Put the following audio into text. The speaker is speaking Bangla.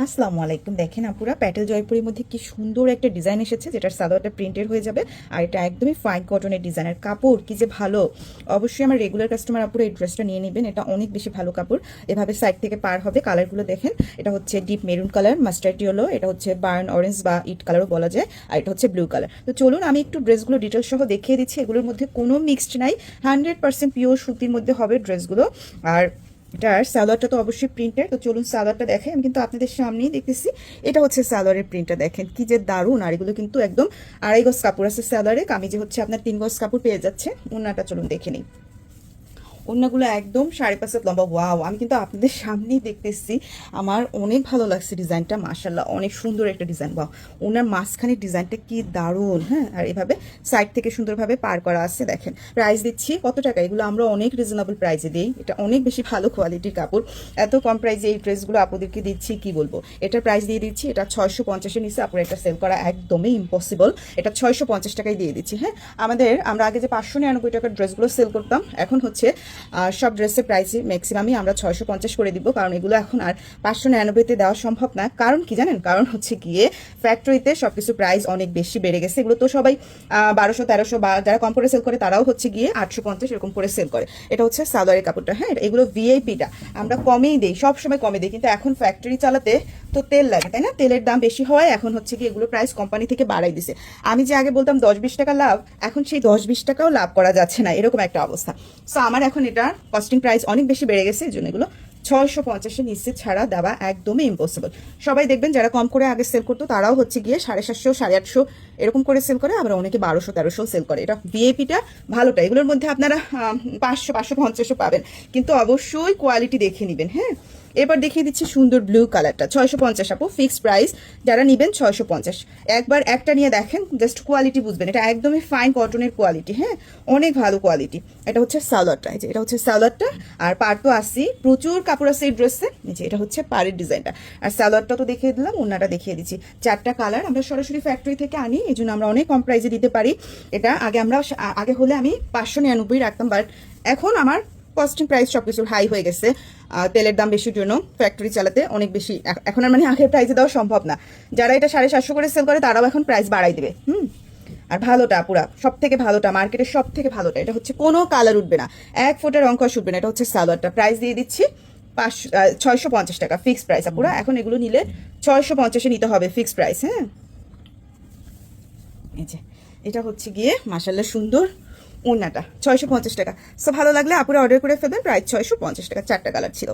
আসসালামু আলাইকুম। দেখেন আপুরা, প্যাটেল জয়পুরের মধ্যে কি সুন্দর একটা ডিজাইন এসেছে, যেটার সালোয়ারটা প্রিন্টেড হয়ে যাবে। আর এটা একদমই ফাইন কটনের ডিজাইনের কাপড়, কি যে ভালো। অবশ্যই আমার রেগুলার কাস্টমার আপুরা এই ড্রেসটা নিয়ে নেবেন, এটা অনেক বেশি ভালো কাপড়। এভাবে সাইড থেকে পার হবে। কালারগুলো দেখেন, এটা হচ্ছে deep maroon colour, mustard yellow, এটা হচ্ছে বার্ন অরেঞ্জ বা ইট কালারও বলা যায়, আর এটা হচ্ছে ব্লু কালার। তো চলুন আমি একটু ড্রেসগুলো ডিটেলস সহ দেখিয়ে দিচ্ছি। এগুলোর মধ্যে কোনো মিক্সড নাই, 100% পিওর সুতির মধ্যে হবে ড্রেসগুলো। আর এটার সালোয়ারটা তো অবশ্যই প্রিন্টেড। তো চলুন সালোয়ারটা দেখে, আমি কিন্তু আপনাদের সামনেই দেখতেছি। এটা হচ্ছে সালোয়ারের প্রিন্টটা, দেখেন কি যে দারুণ। আর এগুলো কিন্তু একদম 2.5 গজ কাপড় আছে সালোয়ারে, কামিজে হচ্ছে আপনার 3 গজ কাপড় পেয়ে যাচ্ছে। ওড়নাটা চলুন দেখে নিই। ওড়নাগুলো একদম 5.5 লম্বা। ওয়াও, আমি কিন্তু আপনাদের সামনেই দেখতেছি। আমার অনেক ভালো লাগছে ডিজাইনটা, মাশাল্লাহ অনেক সুন্দর একটা ডিজাইন। বা ওনার মাঝখানের ডিজাইনটা কি দারুণ। হ্যাঁ, আর এভাবে সাইড থেকে সুন্দরভাবে পার করা আছে। দেখেন প্রাইস দিচ্ছি কত টাকা, এগুলো আমরা অনেক রিজনেবল প্রাইসে দিই। এটা অনেক বেশি ভালো কোয়ালিটির কাপড়। এত কম প্রাইসে এই ড্রেসগুলো আপনাদেরকে দিচ্ছি, কি বলবো। এটার প্রাইস দিয়ে দিচ্ছি, এটা 650-এর নিচে আপনার এটা সেল করা একদমই ইম্পসিবল। এটা 650 টাকায় দিয়ে দিচ্ছি। হ্যাঁ, আমরা আগে যে 599 টাকার ড্রেসগুলো সেল করতাম, এখন হচ্ছে সব ড্রেসের প্রাইসই ম্যাক্সিমামই আমরা 650 করে দিব। কারণ এগুলো এখন আর 599-তে দেওয়া সম্ভব না। কারণ কি জানেন, কারণ হচ্ছে গিয়ে ফ্যাক্টরিতে সবকিছু প্রাইস অনেক বেশি বেড়ে গেছে। এগুলো তো সবাই 1200-1300, বা যারা কম করে সেল করে তারাও হচ্ছে গিয়ে 850 এরকম করে সেল করে। এটা হচ্ছে সালোয়ারের কাপড়টা। হ্যাঁ, এগুলো ভিআইপিটা আমরা কমেই দিই, সবসময় কমে দিই। কিন্তু এখন ফ্যাক্টরি চালাতে তো তেল লাগে, তাই না? তেলের দাম বেশি হওয়ায় এখন হচ্ছে কি এগুলো প্রাইস কোম্পানি থেকে বাড়াই দিছে। আমি যে আগে বলতাম 10-20 টাকা লাভ, এখন সেই 10-20 টাকাও লাভ করা যাচ্ছে না, এরকম একটা অবস্থা। সো আমার এখন এটা কস্টিং প্রাইস অনেক বেশি বেড়ে গেছে, এই জন্য এগুলো 650-এর নিচে ছাড়া দেওয়া একদমই ইম্পসিবল। সবাই দেখবেন যারা কম করে আগে সেল করতো তারাও হচ্ছে গিয়ে 750, 850 এরকম করে সেল করে। আবার অনেকে 1200-1300 সেল করে। এটা ভিআইপিটা ভালোটা। এগুলোর মধ্যে আপনারা 500-550 পাবেন, কিন্তু অবশ্যই কোয়ালিটি দেখে নেবেন। হ্যাঁ, এবার দেখিয়ে দিচ্ছি সুন্দর ব্লু কালারটা, 650 আপু, ফিক্সড প্রাইস। যারা নেবেন 650। একবার একটা নিয়ে দেখেন, জাস্ট কোয়ালিটি বুঝবেন। এটা একদমই ফাইন কটনের কোয়ালিটি। হ্যাঁ, অনেক ভালো কোয়ালিটি। এটা হচ্ছে সালোয়ারটা, এই যে এটা হচ্ছে সালোয়ারটা। আর পার তো আসি, প্রচুর কাপড় আছে এই ড্রেসে। এই যে এটা হচ্ছে পাড়ের ডিজাইনটা। আর সালোয়ারটা তো দেখিয়ে দিলাম, ওড়নাটা দেখিয়ে দিচ্ছি। 4টা কালার আমরা সরাসরি ফ্যাক্টরি থেকে আনি, এই জন্য আমরা অনেক কম প্রাইসে দিতে পারি। এটা আগে হলে আমি 599 রাখতাম, বাট এখন আমার কস্টিং প্রাইস সবকিছুর হাই হয়ে গেছে। তেলের দাম বেশির জন্য ফ্যাক্টরি চালাতে অনেক বেশি, এখন আর মানে আগের প্রাইসে দেওয়া সম্ভব না। যারা এটা 750 করে সেল করে তারাও এখন প্রাইস বাড়াই দেবে। আর ভালোটা পুরা সব থেকে ভালোটা, মার্কেটের সব থেকে ভালোটা। এটা হচ্ছে কোনো কালার উঠবে না, 1 ফুটের অঙ্ক উঠবে না। এটা হচ্ছে সালোয়ারটা। প্রাইস দিয়ে দিচ্ছি 650 টাকা ফিক্সড প্রাইস পুরা। এখন এগুলো নিলে 650-এ নিতে হবে ফিক্সড প্রাইস। হ্যাঁ, এই যে এটা হচ্ছে গিয়ে মাশাল্লাহ সুন্দর ওড়নাটা, 650 টাকা। সো ভালো লাগলে আপুরা অর্ডার করে ফেলবেন। প্রাইস 650 টাকা, 4টা কালার ছিল।